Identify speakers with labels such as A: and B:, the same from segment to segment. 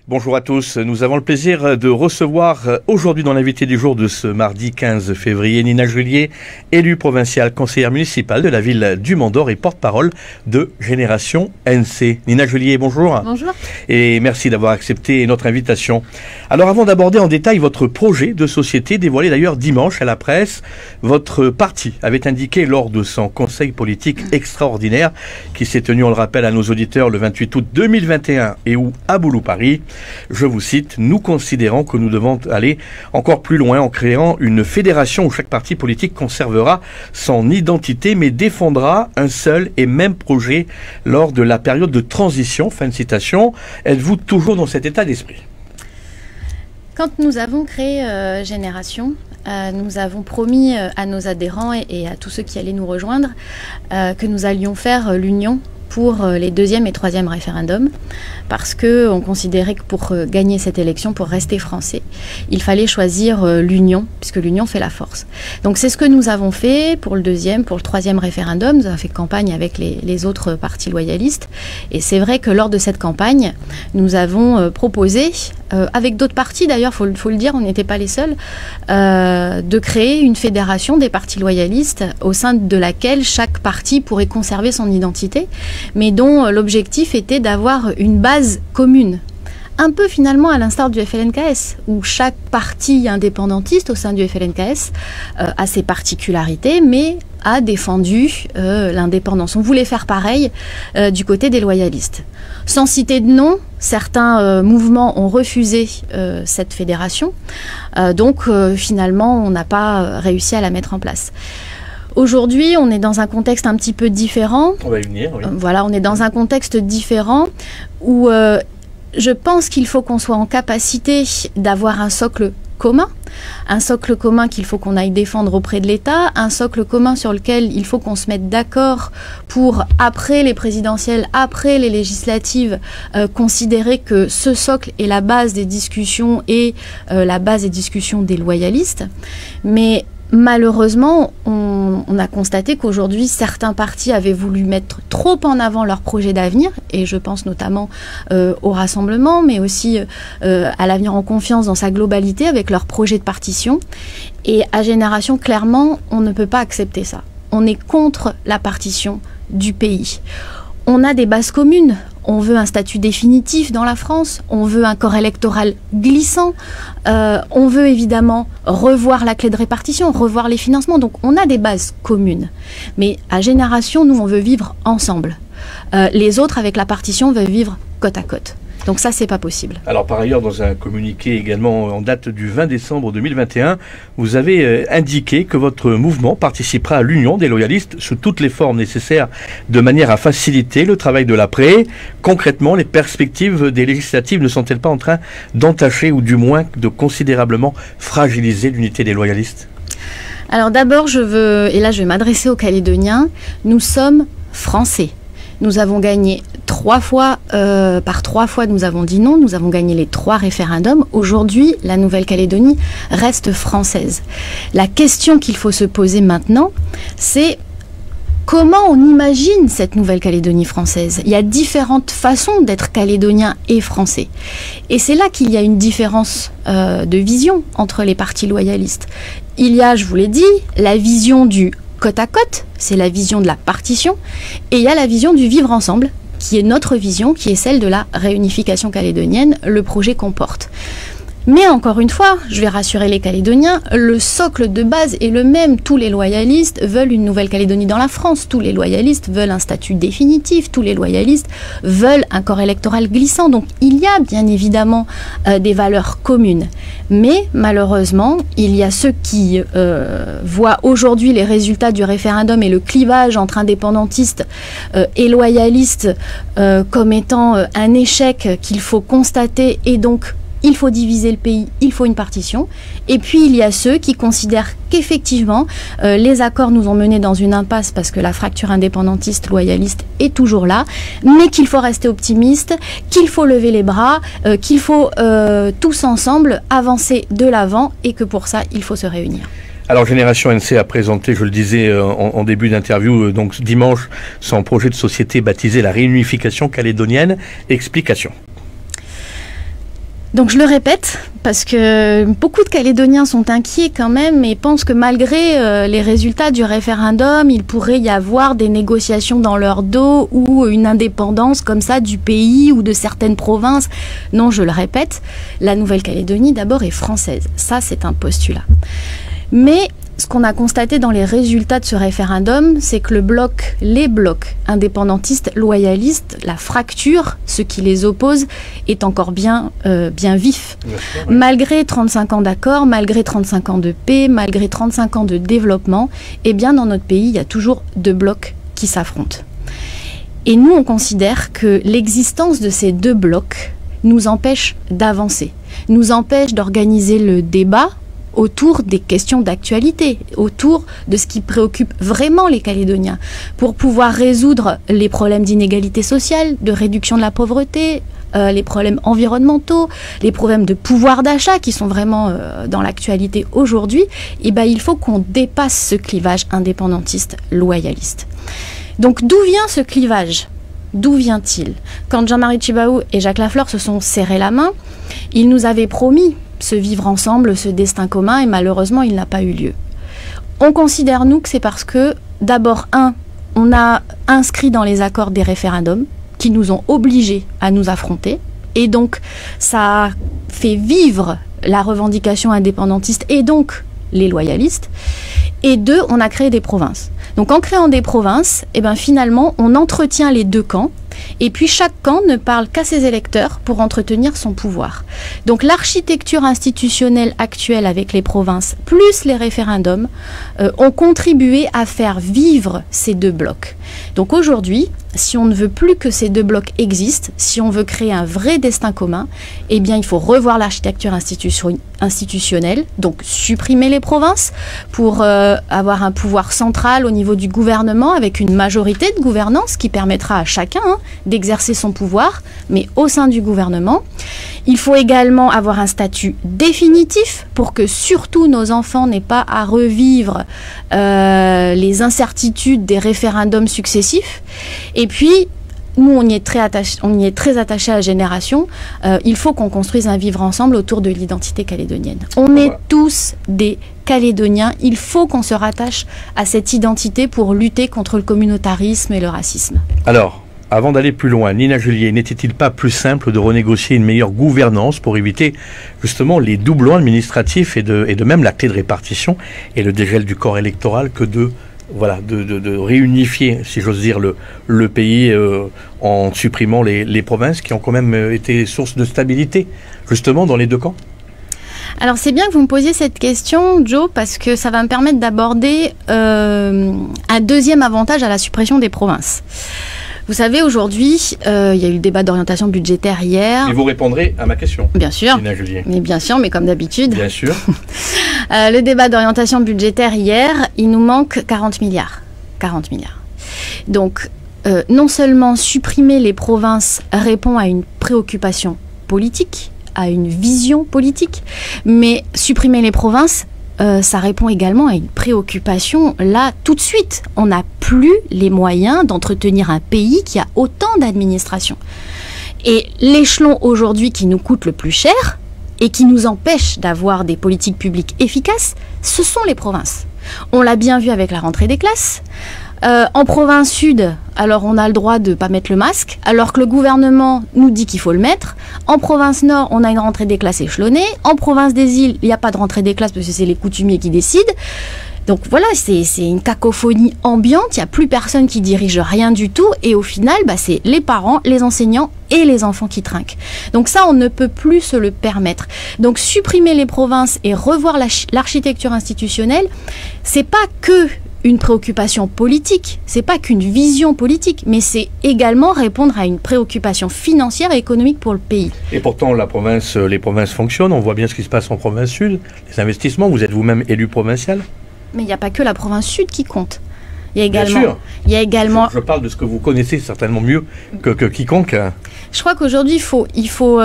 A: Bonjour à tous, nous avons le plaisir de recevoir aujourd'hui dans l'invité du jour de ce mardi 15 février Nina Julier, élue provinciale conseillère municipale de la ville du Mont-d'Or et porte-parole de Génération NC. Nina Julier, bonjour.
B: Bonjour.
A: Et merci d'avoir accepté notre invitation. Alors avant d'aborder en détail votre projet de société dévoilé d'ailleurs dimanche à la presse, votre parti avait indiqué lors de son conseil politique extraordinaire qui s'est tenu, on le rappelle à nos auditeurs, le 28 août 2021 et où à Boulou-Paris, je vous cite, nous considérons que nous devons aller encore plus loin en créant une fédération où chaque parti politique conservera son identité mais défendra un seul et même projet lors de la période de transition. Fin de citation. Êtes-vous toujours dans cet état d'esprit?
B: Quand nous avons créé Génération, nous avons promis à nos adhérents et à tous ceux qui allaient nous rejoindre que nous allions faire l'union pour les deuxième et troisième référendums, parce qu'on considérait que pour gagner cette élection, pour rester français, il fallait choisir l'union, puisque l'union fait la force. Donc c'est ce que nous avons fait pour le deuxième, pour le troisième référendum. Nous avons fait campagne avec les autres partis loyalistes, et c'est vrai que lors de cette campagne, nous avons proposé, avec d'autres partis d'ailleurs, faut le dire, on n'était pas les seuls, de créer une fédération des partis loyalistes au sein de laquelle chaque parti pourrait conserver son identité, mais dont l'objectif était d'avoir une base commune. Un peu finalement à l'instar du FLNKS, où chaque parti indépendantiste au sein du FLNKS a ses particularités, mais a défendu l'indépendance. On voulait faire pareil du côté des loyalistes. Sans citer de nom, certains mouvements ont refusé cette fédération, donc finalement on n'a pas réussi à la mettre en place. Aujourd'hui, on est dans un contexte un petit peu différent.
A: On va y venir, oui.
B: Voilà, on est dans un contexte différent où je pense qu'il faut qu'on soit en capacité d'avoir un socle commun qu'il faut qu'on aille défendre auprès de l'État, un socle commun sur lequel il faut qu'on se mette d'accord pour, après les présidentielles, après les législatives, considérer que ce socle est la base des discussions et la base des discussions des loyalistes. Mais malheureusement, on a constaté qu'aujourd'hui, certains partis avaient voulu mettre trop en avant leur projet d'avenir, et je pense notamment au Rassemblement, mais aussi à l'Avenir en Confiance dans sa globalité, avec leur projet de partition. Et à Génération, clairement, on ne peut pas accepter ça. On est contre la partition du pays. On a des bases communes. On veut un statut définitif dans la France, on veut un corps électoral glissant, on veut évidemment revoir la clé de répartition, revoir les financements. Donc on a des bases communes. Mais à Génération, nous, on veut vivre ensemble. Les autres, avec la partition, veulent vivre côte à côte. Donc ça, c'est pas possible.
A: Alors par ailleurs, dans un communiqué également en date du 20 décembre 2021, vous avez indiqué que votre mouvement participera à l'union des loyalistes sous toutes les formes nécessaires de manière à faciliter le travail de l'après. Concrètement, les perspectives des législatives ne sont-elles pas en train d'entacher ou du moins de considérablement fragiliser l'unité des loyalistes?
B: Alors d'abord, je vais m'adresser aux Calédoniens, nous sommes français. Nous avons gagné 3 fois, par 3 fois nous avons dit non, nous avons gagné les 3 référendums. Aujourd'hui, la Nouvelle-Calédonie reste française. La question qu'il faut se poser maintenant, c'est comment on imagine cette Nouvelle-Calédonie française? Il y a différentes façons d'être calédonien et français. Et c'est là qu'il y a une différence de vision entre les partis loyalistes. Il y a, je vous l'ai dit, la vision du côte à côte, c'est la vision de la partition, et il y a la vision du vivre ensemble, qui est notre vision, qui est celle de la réunification calédonienne, le projet qu'on porte. Mais encore une fois, je vais rassurer les Calédoniens, le socle de base est le même. Tous les loyalistes veulent une Nouvelle-Calédonie dans la France, tous les loyalistes veulent un statut définitif, tous les loyalistes veulent un corps électoral glissant. Donc il y a bien évidemment des valeurs communes. Mais malheureusement, il y a ceux qui voient aujourd'hui les résultats du référendum et le clivage entre indépendantistes et loyalistes comme étant un échec qu'il faut constater, et donc il faut diviser le pays, il faut une partition. Et puis il y a ceux qui considèrent qu'effectivement les accords nous ont menés dans une impasse parce que la fracture indépendantiste loyaliste est toujours là, mais qu'il faut rester optimiste, qu'il faut lever les bras, qu'il faut tous ensemble avancer de l'avant, et que pour ça il faut se réunir.
A: Alors Génération NC a présenté, je le disais en début d'interview, donc dimanche, son projet de société baptisé la réunification calédonienne. Explication.
B: Donc je le répète, parce que beaucoup de Calédoniens sont inquiets quand même et pensent que malgré les résultats du référendum, il pourrait y avoir des négociations dans leur dos ou une indépendance comme ça du pays ou de certaines provinces. Non, je le répète, la Nouvelle-Calédonie d'abord est française. Ça, c'est un postulat. Mais ce qu'on a constaté dans les résultats de ce référendum, c'est que les blocs indépendantistes, loyalistes, la fracture, ce qui les oppose, est encore bien vif.
A: Bien sûr, oui.
B: Malgré 35 ans d'accord, malgré 35 ans de paix, malgré 35 ans de développement, eh bien dans notre pays, il y a toujours deux blocs qui s'affrontent. Et nous, on considère que l'existence de ces deux blocs nous empêche d'avancer, nous empêche d'organiser le débat autour des questions d'actualité, autour de ce qui préoccupe vraiment les Calédoniens, pour pouvoir résoudre les problèmes d'inégalité sociale, de réduction de la pauvreté, les problèmes environnementaux, les problèmes de pouvoir d'achat qui sont vraiment dans l'actualité aujourd'hui. Et ben, il faut qu'on dépasse ce clivage indépendantiste, loyaliste. Donc d'où vient ce clivage ? D'où vient-il ? Quand Jean-Marie Tjibaou et Jacques Lafleur se sont serrés la main, ils nous avaient promis ce vivre ensemble, ce destin commun, et malheureusement, il n'a pas eu lieu. On considère, nous, que c'est parce que, d'abord, on a inscrit dans les accords des référendums qui nous ont obligés à nous affronter, et donc, ça a fait vivre la revendication indépendantiste et donc les loyalistes. Et deux, on a créé des provinces. Donc en créant des provinces, eh ben, finalement, on entretient les deux camps. Et puis chaque camp ne parle qu'à ses électeurs pour entretenir son pouvoir. Donc l'architecture institutionnelle actuelle avec les provinces, plus les référendums, ont contribué à faire vivre ces deux blocs. Donc aujourd'hui, si on ne veut plus que ces deux blocs existent, si on veut créer un vrai destin commun, eh bien il faut revoir l'architecture institutionnelle, donc supprimer les provinces pour avoir un pouvoir central au niveau du gouvernement avec une majorité de gouvernance qui permettra à chacun d'exercer son pouvoir, mais au sein du gouvernement. Il faut également avoir un statut définitif pour que surtout nos enfants n'aient pas à revivre les incertitudes des référendums successifs. Et puis, nous, on y est très attaché à la génération. Il faut qu'on construise un vivre ensemble autour de l'identité calédonienne. On est tous des Calédoniens. Il faut qu'on se rattache à cette identité pour lutter contre le communautarisme et le racisme.
A: Alors, avant d'aller plus loin, Nina Julier, n'était-il pas plus simple de renégocier une meilleure gouvernance pour éviter justement les doublons administratifs et de même la clé de répartition et le dégel du corps électoral que de réunifier, si j'ose dire, le pays en supprimant les provinces qui ont quand même été source de stabilité, justement, dans les deux camps?
B: Alors c'est bien que vous me posiez cette question, Joe, parce que ça va me permettre d'aborder un deuxième avantage à la suppression des provinces. Vous savez, aujourd'hui, il y a eu le débat d'orientation budgétaire hier.
A: Et vous répondrez à ma question.
B: Bien sûr.
A: Nina Julier.
B: Mais bien sûr, mais comme d'habitude.
A: Bien sûr.
B: Le débat d'orientation budgétaire hier, il nous manque 40 milliards. 40 milliards. Donc, non seulement supprimer les provinces répond à une préoccupation politique, à une vision politique, mais supprimer les provinces, ça répond également à une préoccupation. Là, tout de suite, on n'a plus les moyens d'entretenir un pays qui a autant d'administration. Et l'échelon aujourd'hui qui nous coûte le plus cher et qui nous empêche d'avoir des politiques publiques efficaces, ce sont les provinces. On l'a bien vu avec la rentrée des classes. En province sud, alors on a le droit de ne pas mettre le masque, alors que le gouvernement nous dit qu'il faut le mettre. En province nord, on a une rentrée des classes échelonnée. En province des îles, il n'y a pas de rentrée des classes parce que c'est les coutumiers qui décident. Donc voilà, c'est une cacophonie ambiante, il n'y a plus personne qui dirige rien du tout, et au final, c'est les parents, les enseignants et les enfants qui trinquent. Donc ça, on ne peut plus se le permettre. Donc supprimer les provinces et revoir l'architecture institutionnelle, c'est pas que une préoccupation politique, c'est pas qu'une vision politique, mais c'est également répondre à une préoccupation financière et économique pour le pays.
A: Et pourtant, les provinces fonctionnent, on voit bien ce qui se passe en province sud, les investissements, vous êtes vous-même élu provincial. Mais
B: il n'y a pas que la province sud qui compte. Il y a également...
A: Bien sûr.
B: Il y a également...
A: Je parle de ce que vous connaissez certainement mieux que quiconque.
B: Je crois qu'aujourd'hui, il faut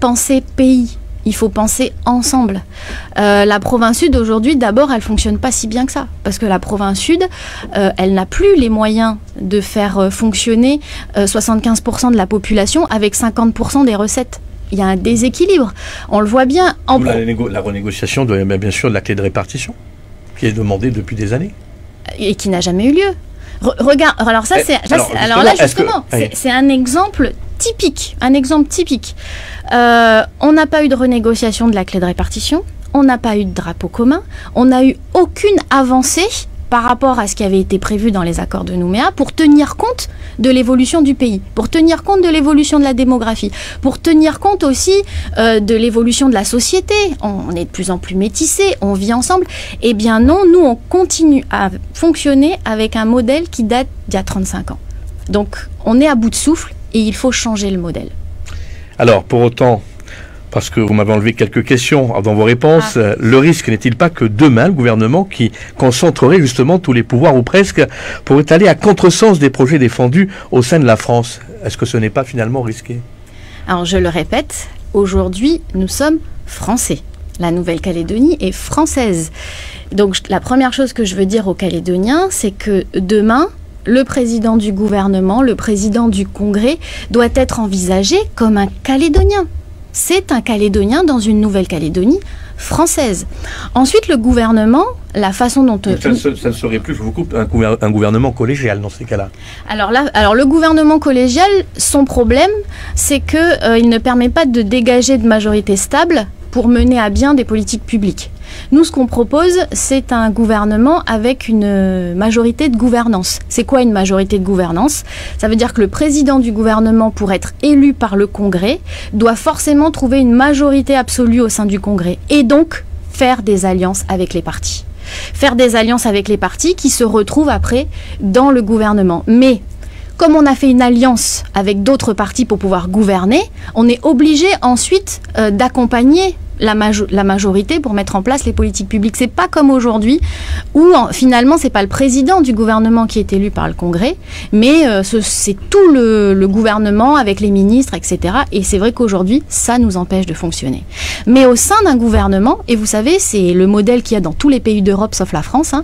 B: penser pays. Il faut penser ensemble. La province sud, aujourd'hui, d'abord, elle ne fonctionne pas si bien que ça. Parce que la province sud, elle n'a plus les moyens de faire fonctionner 75% de la population avec 50% des recettes. il y a un déséquilibre. On le voit bien.
A: La renégociation bien sûr de la clé de répartition, qui est demandée depuis des années.
B: Et qui n'a jamais eu lieu. Regarde, alors ça, c'est un exemple typique. Un exemple typique. On n'a pas eu de renégociation de la clé de répartition, on n'a pas eu de drapeau commun, on n'a eu aucune avancée par rapport à ce qui avait été prévu dans les accords de Nouméa pour tenir compte de l'évolution du pays, pour tenir compte de l'évolution de la démographie, pour tenir compte aussi de l'évolution de la société. On est de plus en plus métissés, on vit ensemble. Eh bien non, nous on continue à fonctionner avec un modèle qui date d'il y a 35 ans. Donc on est à bout de souffle et il faut changer le modèle.
A: Alors pour autant, parce que vous m'avez enlevé quelques questions dans vos réponses, le risque n'est-il pas que demain, le gouvernement qui concentrerait justement tous les pouvoirs, ou presque, pourrait aller à contresens des projets défendus au sein de la France? Est-ce que ce n'est pas finalement risqué?
B: Alors je le répète, aujourd'hui nous sommes français. La Nouvelle-Calédonie est française. Donc la première chose que je veux dire aux Calédoniens, c'est que demain, le président du gouvernement, le président du Congrès doit être envisagé comme un Calédonien. C'est un Calédonien dans une Nouvelle-Calédonie française. Ensuite, le gouvernement, la façon dont...
A: Ça ne serait plus, je vous coupe, un gouvernement collégial dans ces cas-là.
B: Alors le gouvernement collégial, son problème, c'est qu'il ne permet pas de dégager de majorité stable pour mener à bien des politiques publiques. Nous, ce qu'on propose, c'est un gouvernement avec une majorité de gouvernance. C'est quoi une majorité de gouvernance? Ça veut dire que le président du gouvernement, pour être élu par le Congrès, doit forcément trouver une majorité absolue au sein du Congrès et donc faire des alliances avec les partis. Faire des alliances avec les partis qui se retrouvent après dans le gouvernement. Mais comme on a fait une alliance avec d'autres partis pour pouvoir gouverner, on est obligé ensuite d'accompagner la majorité pour mettre en place les politiques publiques. C'est pas comme aujourd'hui où finalement c'est pas le président du gouvernement qui est élu par le Congrès, mais c'est tout le gouvernement avec les ministres, etc. Et c'est vrai qu'aujourd'hui ça nous empêche de fonctionner. Mais au sein d'un gouvernement, et vous savez c'est le modèle qu'il y a dans tous les pays d'Europe sauf la France,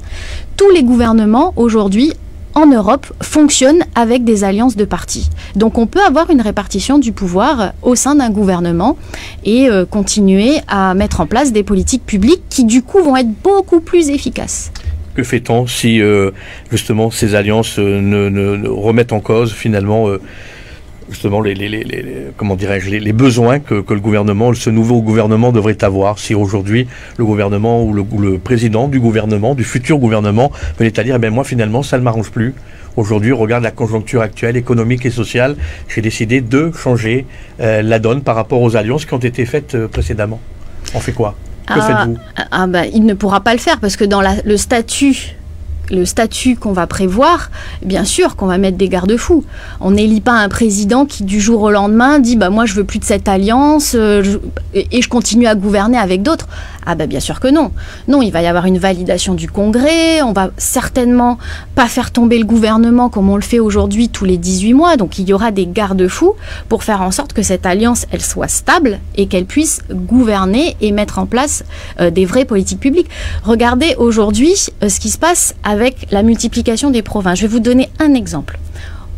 B: tous les gouvernements aujourd'hui en Europe fonctionne avec des alliances de partis. Donc on peut avoir une répartition du pouvoir au sein d'un gouvernement et continuer à mettre en place des politiques publiques qui du coup vont être beaucoup plus efficaces.
A: Que fait-on si justement ces alliances ne remettent en cause finalement justement comment dirais-je, les besoins que le gouvernement, ce nouveau gouvernement devrait avoir, si aujourd'hui le gouvernement ou le président du gouvernement, du futur gouvernement, venait à dire, eh bien moi finalement ça ne m'arrange plus. Aujourd'hui, regarde la conjoncture actuelle, économique et sociale, j'ai décidé de changer la donne par rapport aux alliances qui ont été faites précédemment. On fait quoi? Que faites-vous?
B: Il ne pourra pas le faire parce que dans le statut qu'on va prévoir, bien sûr qu'on va mettre des garde-fous. On n'élit pas un président qui du jour au lendemain dit moi je veux plus de cette alliance et je continue à gouverner avec d'autres. Bien sûr que non. Non, il va y avoir une validation du Congrès, on va certainement pas faire tomber le gouvernement comme on le fait aujourd'hui tous les 18 mois, donc il y aura des garde-fous pour faire en sorte que cette alliance elle soit stable et qu'elle puisse gouverner et mettre en place des vraies politiques publiques. Regardez aujourd'hui ce qui se passe avec la multiplication des provinces. Je vais vous donner un exemple.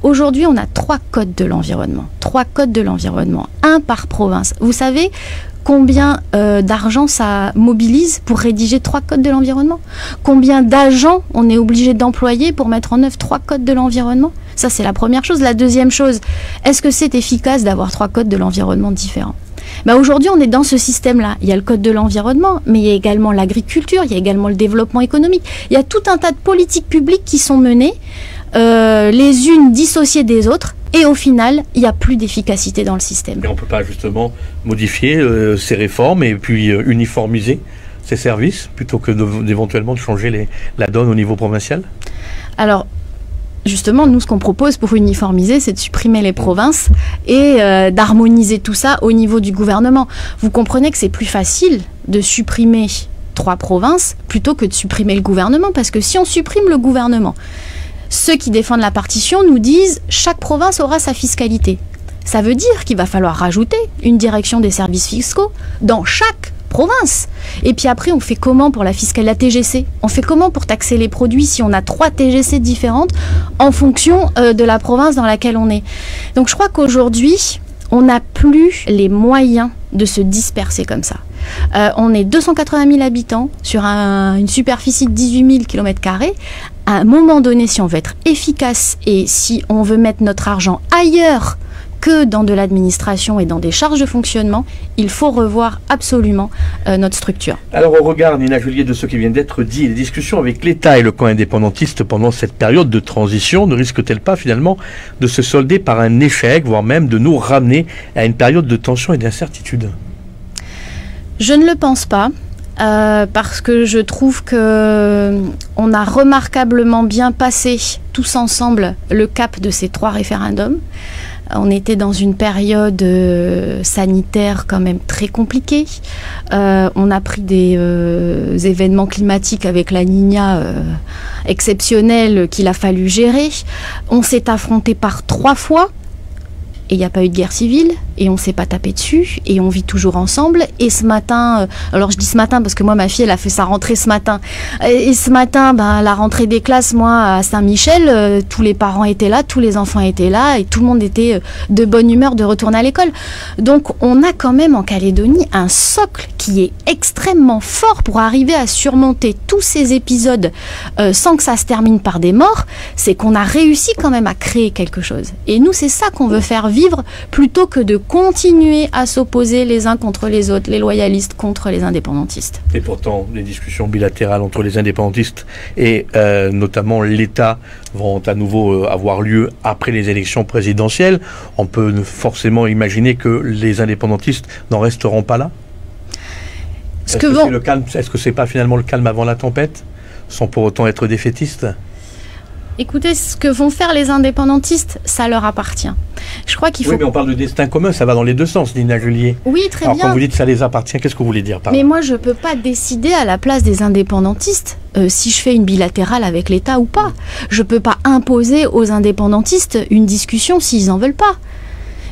B: Aujourd'hui, on a 3 codes de l'environnement. 3 codes de l'environnement, un par province. Vous savez combien d'argent ça mobilise pour rédiger 3 codes de l'environnement? Combien d'agents on est obligé d'employer pour mettre en œuvre 3 codes de l'environnement? Ça, c'est la première chose. La deuxième chose, est-ce que c'est efficace d'avoir 3 codes de l'environnement différents? Aujourd'hui, on est dans ce système-là. Il y a le code de l'environnement, mais il y a également l'agriculture, il y a également le développement économique. Il y a tout un tas de politiques publiques qui sont menées, les unes dissociées des autres, et au final, il n'y a plus d'efficacité dans le système.
A: Et on ne peut pas justement modifier ces réformes et puis uniformiser ces services, plutôt que d'éventuellement de changer la donne au niveau provincial?
B: Alors, justement, nous, ce qu'on propose pour uniformiser, c'est de supprimer les provinces et d'harmoniser tout ça au niveau du gouvernement. Vous comprenez que c'est plus facile de supprimer 3 provinces plutôt que de supprimer le gouvernement, parce que si on supprime le gouvernement, ceux qui défendent la partition nous disent chaque province aura sa fiscalité. Ça veut dire qu'il va falloir rajouter une direction des services fiscaux dans chaque province. Et puis après, on fait comment pour la fiscalité, la TGC? On fait comment pour taxer les produits si on a 3 TGC différentes en fonction de la province dans laquelle on est? Donc je crois qu'aujourd'hui, On n'a plus les moyens de se disperser comme ça. On est 280 000 habitants sur une superficie de 18 000 km². À un moment donné, si on veut être efficace et si on veut mettre notre argent ailleurs que dans de l'administration et dans des charges de fonctionnement, il faut revoir absolument notre structure.
A: Alors au regard, Nina Julier, de ce qui vient d'être dit, les discussions avec l'État et le camp indépendantiste pendant cette période de transition ne risquent-elles pas finalement de se solder par un échec, voire même de nous ramener à une période de tension et d'incertitude?
B: Je ne le pense pas. Parce que je trouve que on a remarquablement bien passé tous ensemble le cap de ces 3 référendums. On était dans une période sanitaire quand même très compliquée. On a pris des événements climatiques avec la Niña exceptionnels qu'il a fallu gérer. On s'est affronté par 3 fois. Et il n'y a pas eu de guerre civile, et on ne s'est pas tapé dessus, et on vit toujours ensemble. Et ce matin, alors je dis ce matin parce que moi, ma fille, elle a fait sa rentrée ce matin. Et ce matin, la rentrée des classes, moi, à Saint-Michel, tous les parents étaient là, tous les enfants étaient là, et tout le monde était de bonne humeur de retourner à l'école. Donc, on a quand même en Calédonie un socle qui est extrêmement fort pour arriver à surmonter tous ces épisodes sans que ça se termine par des morts. C'est qu'on a réussi quand même à créer quelque chose. Et nous, c'est ça qu'on veut faire vivre plutôt que de continuer à s'opposer les uns contre les autres, les loyalistes contre les indépendantistes.
A: Et pourtant, les discussions bilatérales entre les indépendantistes et notamment l'État vont à nouveau avoir lieu après les élections présidentielles. On peut forcément imaginer que les indépendantistes n'en resteront pas là. Est-ce que c'est pas finalement le calme avant la tempête, sans pour autant être défaitiste?
B: Écoutez, ce que vont faire les indépendantistes, ça leur appartient. Je crois qu'il faut...
A: Oui, mais on parle de destin commun, ça va dans les deux sens, Nina Julier.
B: Oui, très
A: Alors,
B: bien.
A: Quand vous dites ça les appartient, qu'est-ce que vous voulez dire par là?
B: Mais moi, je ne peux pas décider à la place des indépendantistes si je fais une bilatérale avec l'État ou pas. Je ne peux pas imposer aux indépendantistes une discussion s'ils n'en veulent pas.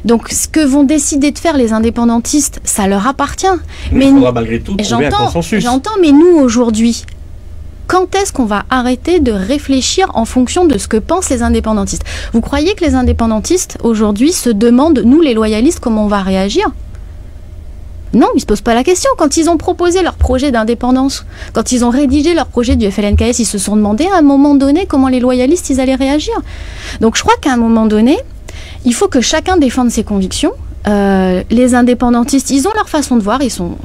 B: Donc, ce que vont décider de faire les indépendantistes, ça leur appartient.
A: Mais il faudra malgré tout trouver un consensus.
B: J'entends, mais nous, aujourd'hui... Quand est-ce qu'on va arrêter de réfléchir en fonction de ce que pensent les indépendantistes? Vous croyez que les indépendantistes, aujourd'hui, se demandent, nous les loyalistes, comment on va réagir? Non, ils ne se posent pas la question. Quand ils ont proposé leur projet d'indépendance, quand ils ont rédigé leur projet du FLNKS, ils se sont demandé à un moment donné comment les loyalistes ils allaient réagir. Donc je crois qu'à un moment donné, il faut que chacun défende ses convictions. Les indépendantistes, ils ont leur façon de voir, ils sont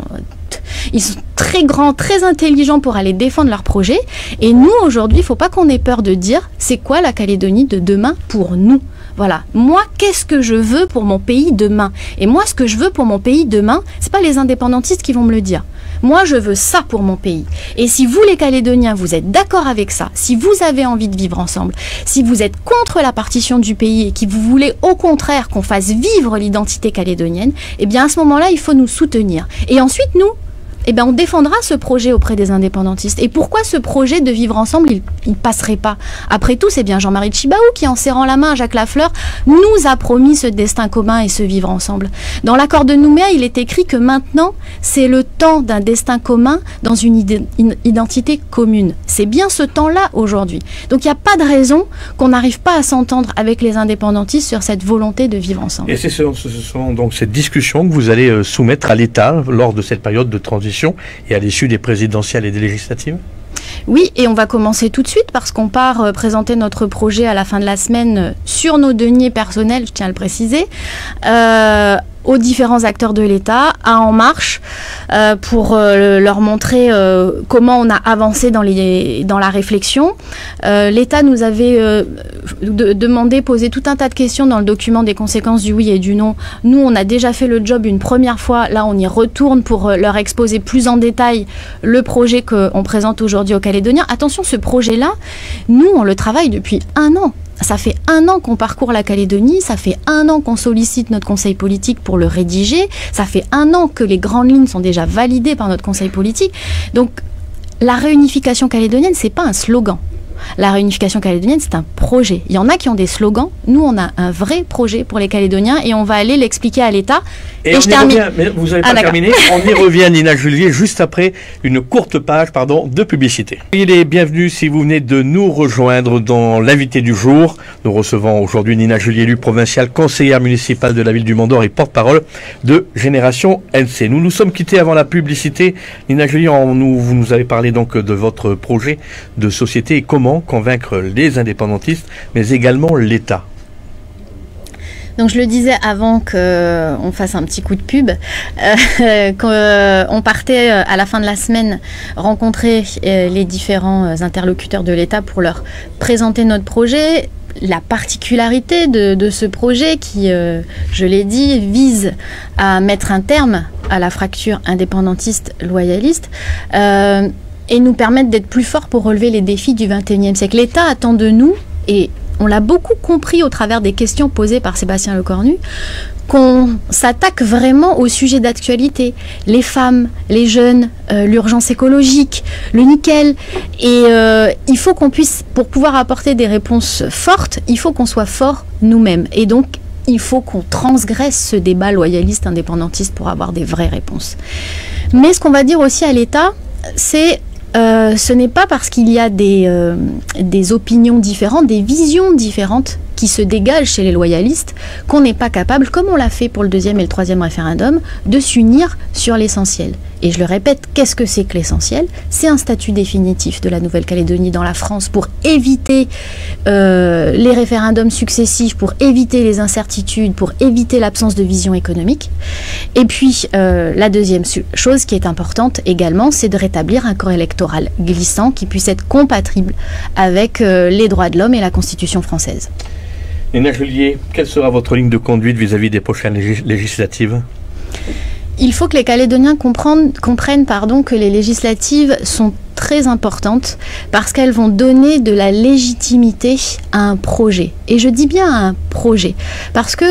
B: très grands, très intelligents pour aller défendre leur projet. Et nous, aujourd'hui, il ne faut pas qu'on ait peur de dire c'est quoi la Calédonie de demain pour nous. Voilà. Moi, qu'est-ce que je veux pour mon pays demain? Et moi, ce que je veux pour mon pays demain, c'est pas les indépendantistes qui vont me le dire. Moi, je veux ça pour mon pays. Et si vous, les Calédoniens, vous êtes d'accord avec ça, si vous avez envie de vivre ensemble, si vous êtes contre la partition du pays et que vous voulez au contraire qu'on fasse vivre l'identité calédonienne, eh bien à ce moment-là, il faut nous soutenir. Et ensuite, nous, eh bien, on défendra ce projet auprès des indépendantistes. Et pourquoi ce projet de vivre ensemble, il ne passerait pas? Après tout, c'est bien Jean-Marie Tjibaou qui, en serrant la main à Jacques Lafleur, nous a promis ce destin commun et ce vivre ensemble. Dans l'accord de Nouméa, il est écrit que maintenant, c'est le temps d'un destin commun dans une identité commune. C'est bien ce temps-là aujourd'hui. Donc, il n'y a pas de raison qu'on n'arrive pas à s'entendre avec les indépendantistes sur cette volonté de vivre ensemble.
A: Et ce sont donc cette discussion que vous allez soumettre à l'État lors de cette période de transition et à l'issue des présidentielles et des législatives?
B: Oui, et on va commencer tout de suite parce qu'on part présenter notre projet à la fin de la semaine sur nos deniers personnels, je tiens à le préciser, aux différents acteurs de l'État, à En Marche, pour leur montrer comment on a avancé dans la réflexion. L'État nous avait demandé, posé tout un tas de questions dans le document des conséquences du oui et du non. Nous, on a déjà fait le job une première fois. Là, on y retourne pour leur exposer plus en détail le projet qu'on présente aujourd'hui aux Calédoniens. Attention, ce projet-là, nous, on le travaille depuis 1 an. Ça fait 1 an qu'on parcourt la Calédonie, ça fait 1 an qu'on sollicite notre conseil politique pour le rédiger, ça fait 1 an que les grandes lignes sont déjà validées par notre conseil politique. Donc, la réunification calédonienne, c'est pas un slogan. La réunification calédonienne, c'est un projet. Il y en a qui ont des slogans. Nous, on a un vrai projet pour les Calédoniens et on va aller l'expliquer à l'État.
A: Et je termine. Mais vous n'avez pas terminé. On y revient, Nina Julier, juste après une courte page de publicité. Il est bienvenu si vous venez de nous rejoindre dans l'invité du jour. Nous recevons aujourd'hui Nina Julier, élue provinciale, conseillère municipale de la ville du Mont-d'Or et porte-parole de Génération NC. Nous nous sommes quittés avant la publicité. Nina Julier, vous nous avez parlé donc de votre projet de société et comment convaincre les indépendantistes, mais également l'État.
B: Donc je le disais avant qu'on fasse un petit coup de pub, qu'on partait à la fin de la semaine rencontrer les différents interlocuteurs de l'État pour leur présenter notre projet. La particularité de ce projet qui, je l'ai dit, vise à mettre un terme à la fracture indépendantiste-loyaliste et nous permettre d'être plus forts pour relever les défis du XXIe siècle. L'État attend de nous, et on l'a beaucoup compris au travers des questions posées par Sébastien Lecornu, qu'on s'attaque vraiment aux sujets d'actualité. Les femmes, les jeunes, l'urgence écologique, le nickel. Et il faut qu'on puisse, pour pouvoir apporter des réponses fortes, il faut qu'on soit forts nous-mêmes. Et donc, il faut qu'on transgresse ce débat loyaliste indépendantiste pour avoir des vraies réponses. Mais ce qu'on va dire aussi à l'État, c'est ce n'est pas parce qu'il y a des opinions différentes, des visions différentes qui se dégagent chez les loyalistes qu'on n'est pas capable, comme on l'a fait pour le 2e et le 3e référendum, de s'unir sur l'essentiel. Et je le répète, qu'est-ce que c'est que l'essentiel? C'est un statut définitif de la Nouvelle-Calédonie dans la France pour éviter les référendums successifs, pour éviter les incertitudes, pour éviter l'absence de vision économique. Et puis, la deuxième chose qui est importante également, c'est de rétablir un corps électoral glissant qui puisse être compatible avec les droits de l'homme et la Constitution française.
A: Nina Julier, quelle sera votre ligne de conduite vis-à-vis des prochaines législatives?
B: Il faut que les Calédoniens comprennent que les législatives sont très importantes parce qu'elles vont donner de la légitimité à un projet. Et je dis bien à un projet parce que,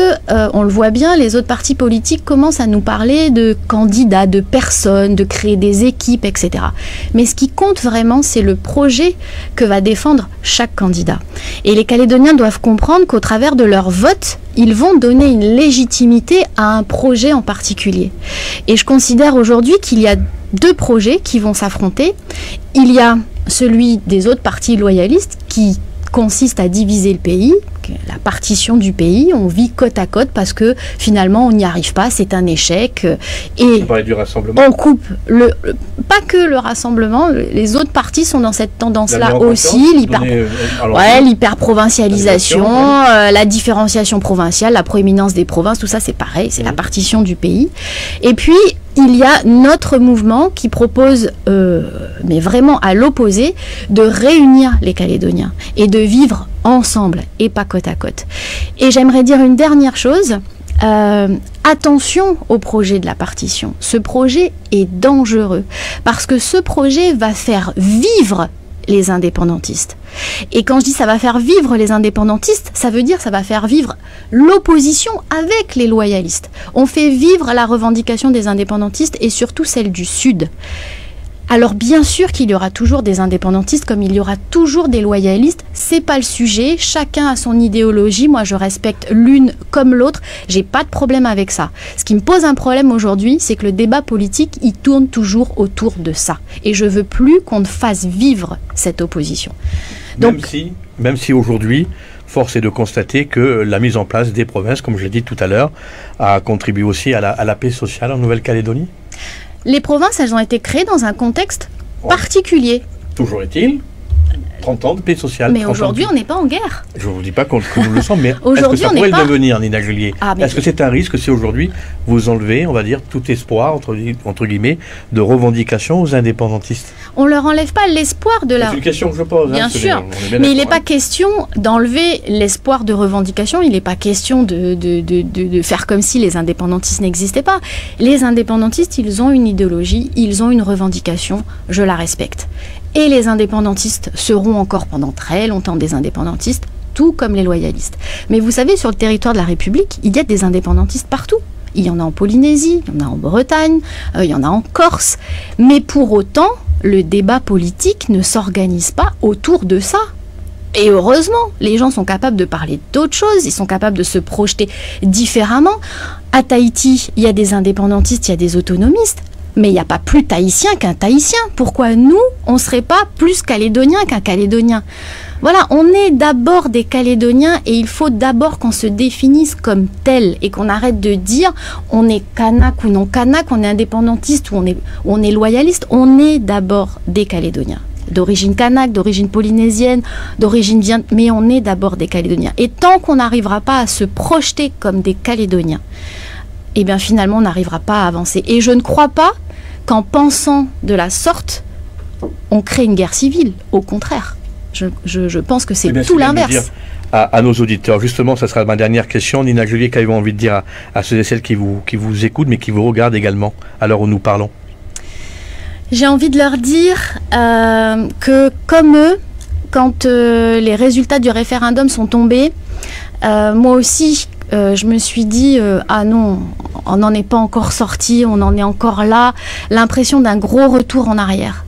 B: on le voit bien, les autres partis politiques commencent à nous parler de candidats, de personnes, de créer des équipes, etc. Mais ce qui compte vraiment, c'est le projet que va défendre chaque candidat. Et les Calédoniens doivent comprendre qu'au travers de leur vote, ils vont donner une légitimité à un projet en particulier. Et je considère aujourd'hui qu'il y a deux projets qui vont s'affronter. Il y a celui des autres partis loyalistes qui consiste à diviser le pays, la partition du pays, on vit côte à côte parce que finalement on n'y arrive pas, c'est un échec et
A: du rassemblement.
B: On coupe pas que le rassemblement, les autres partis sont dans cette tendance-là aussi, l'hyper-provincialisation, la différenciation provinciale, la proéminence des provinces, tout ça c'est pareil, c'est la partition du pays. Et puis il y a notre mouvement qui propose, mais vraiment à l'opposé, de réunir les Calédoniens et de vivre ensemble et pas côte à côte. Et j'aimerais dire une dernière chose, attention au projet de la partition. Ce projet est dangereux parce que ce projet va faire vivre les indépendantistes. Et quand je dis ça va faire vivre les indépendantistes, ça veut dire ça va faire vivre l'opposition avec les loyalistes. On fait vivre la revendication des indépendantistes et surtout celle du Sud. Alors bien sûr qu'il y aura toujours des indépendantistes comme il y aura toujours des loyalistes, c'est pas le sujet, chacun a son idéologie, moi je respecte l'une comme l'autre, j'ai pas de problème avec ça. Ce qui me pose un problème aujourd'hui, c'est que le débat politique, il tourne toujours autour de ça. Et je veux plus qu'on fasse vivre cette opposition. Donc,
A: même si aujourd'hui, force est de constater que la mise en place des provinces, comme je l'ai dit tout à l'heure, a contribué aussi à la paix sociale en Nouvelle-Calédonie.
B: Les provinces, elles ont été créées dans un contexte particulier.
A: Toujours est-il, 30 ans de paix sociale.
B: Mais aujourd'hui, on n'est pas en guerre.
A: Je ne vous dis pas que nous le sommes, mais est-ce que ça pourrait le devenir, Nina Julier? Est-ce que c'est un risque si aujourd'hui vous enlevez, on va dire, tout espoir, entre guillemets, de revendication aux indépendantistes?
B: On ne leur enlève pas l'espoir de la...
A: C'est une question que je pose.
B: Bien sûr, mais il n'est pas question d'enlever l'espoir de revendication, il n'est pas question de faire comme si les indépendantistes n'existaient pas. Les indépendantistes, ils ont une idéologie, ils ont une revendication, je la respecte. Et les indépendantistes seront encore pendant très longtemps des indépendantistes, tout comme les loyalistes. Mais vous savez, sur le territoire de la République, il y a des indépendantistes partout. Il y en a en Polynésie, il y en a en Bretagne, il y en a en Corse. Mais pour autant, le débat politique ne s'organise pas autour de ça. Et heureusement, les gens sont capables de parler d'autres choses, ils sont capables de se projeter différemment. À Tahiti, il y a des indépendantistes, il y a des autonomistes, mais il n'y a pas plus tahitien qu'un tahitien. Pourquoi nous, on ne serait pas plus calédonien qu'un calédonien? Voilà, on est d'abord des Calédoniens et il faut d'abord qu'on se définisse comme tel et qu'on arrête de dire on est kanak ou non kanak, on est indépendantiste ou on est loyaliste. On est d'abord des Calédoniens. D'origine kanak, d'origine polynésienne, d'origine bien, mais on est d'abord des Calédoniens. Et tant qu'on n'arrivera pas à se projeter comme des Calédoniens, eh bien finalement on n'arrivera pas à avancer. Et je ne crois pas qu'en pensant de la sorte, on crée une guerre civile. Au contraire. Je pense que c'est tout l'inverse.
A: À nos auditeurs, justement, ça sera ma dernière question. Nina Julier, qu'avez-vous envie de dire à ceux et celles qui vous écoutent, mais qui vous regardent également, à l'heure où nous parlons?
B: J'ai envie de leur dire que, comme eux, quand les résultats du référendum sont tombés, moi aussi, je me suis dit, ah non, on n'en est pas encore sorti, on en est encore là, l'impression d'un gros retour en arrière.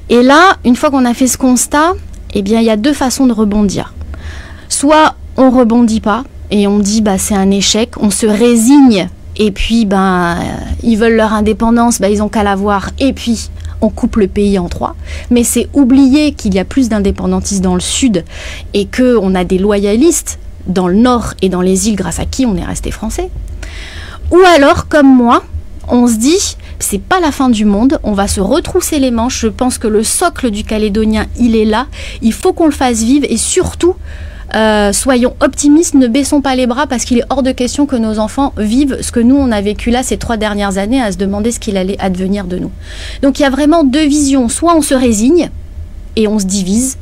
B: Et là, une fois qu'on a fait ce constat, eh bien, il y a deux façons de rebondir. Soit on rebondit pas et on dit bah c'est un échec, on se résigne et puis ils veulent leur indépendance, ils ont qu'à l'avoir et puis on coupe le pays en trois. Mais c'est oublier qu'il y a plus d'indépendantistes dans le sud et qu'on a des loyalistes dans le nord et dans les îles grâce à qui on est resté français. Ou alors, comme moi, on se dit c'est pas la fin du monde, on va se retrousser les manches. Je pense que le socle du calédonien, il est là. Il faut qu'on le fasse vivre et surtout, soyons optimistes, ne baissons pas les bras parce qu'il est hors de question que nos enfants vivent ce que nous, on a vécu là ces 3 dernières années à se demander ce qu'il allait advenir de nous. Donc il y a vraiment deux visions. Soit on se résigne et on se divise,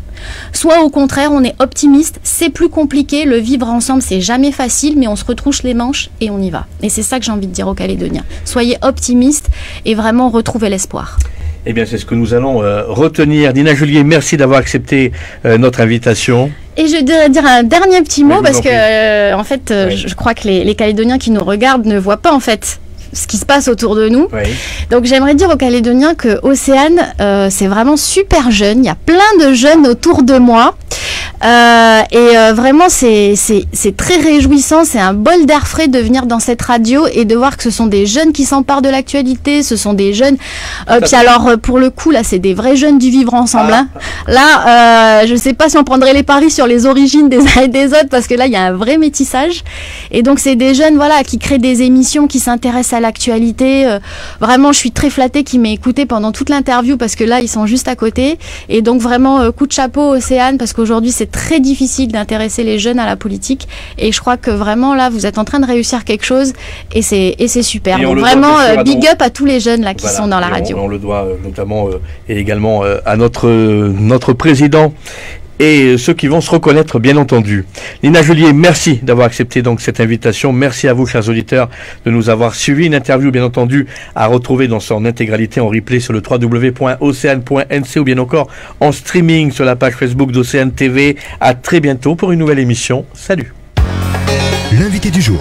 B: soit au contraire on est optimiste, c'est plus compliqué, le vivre ensemble c'est jamais facile, mais on se retrousse les manches et on y va. Et c'est ça que j'ai envie de dire aux Calédoniens. Soyez optimistes et vraiment retrouvez l'espoir.
A: Eh bien c'est ce que nous allons retenir. Nina Julier, merci d'avoir accepté notre invitation.
B: Et je voudrais dire un dernier petit mot parce que en fait oui. Je crois que les Calédoniens qui nous regardent ne voient pas en fait ce qui se passe autour de nous. Oui. Donc j'aimerais dire aux Calédoniens que Océane, c'est vraiment super jeune. Il y a plein de jeunes autour de moi. Vraiment, c'est très réjouissant. C'est un bol d'air frais de venir dans cette radio et de voir que ce sont des jeunes qui s'emparent de l'actualité. Ce sont des jeunes. Puis alors, pour le coup, là, c'est des vrais jeunes du vivre ensemble. Hein. Là, je ne sais pas si on prendrait les paris sur les origines des uns et des autres parce que là, il y a un vrai métissage. Et donc, c'est des jeunes, voilà, qui créent des émissions, qui s'intéressent à l'actualité. Vraiment, je suis très flattée qu'ils m'aient écouté pendant toute l'interview parce que là, ils sont juste à côté. Et donc, vraiment, coup de chapeau, Océane, parce qu'aujourd'hui, c'est très difficile d'intéresser les jeunes à la politique. Et je crois que vraiment, là, vous êtes en train de réussir quelque chose et c'est super. Donc, vraiment, big up à tous les jeunes là qui sont dans la radio.
A: On le doit notamment et également à notre président. Et ceux qui vont se reconnaître, bien entendu. Nina Julier, merci d'avoir accepté donc cette invitation. Merci à vous, chers auditeurs, de nous avoir suivis. Une interview, bien entendu, à retrouver dans son intégralité en replay sur le www.oceane.nc ou bien encore en streaming sur la page Facebook d'Océane TV. À très bientôt pour une nouvelle émission. Salut.
C: L'invité du jour.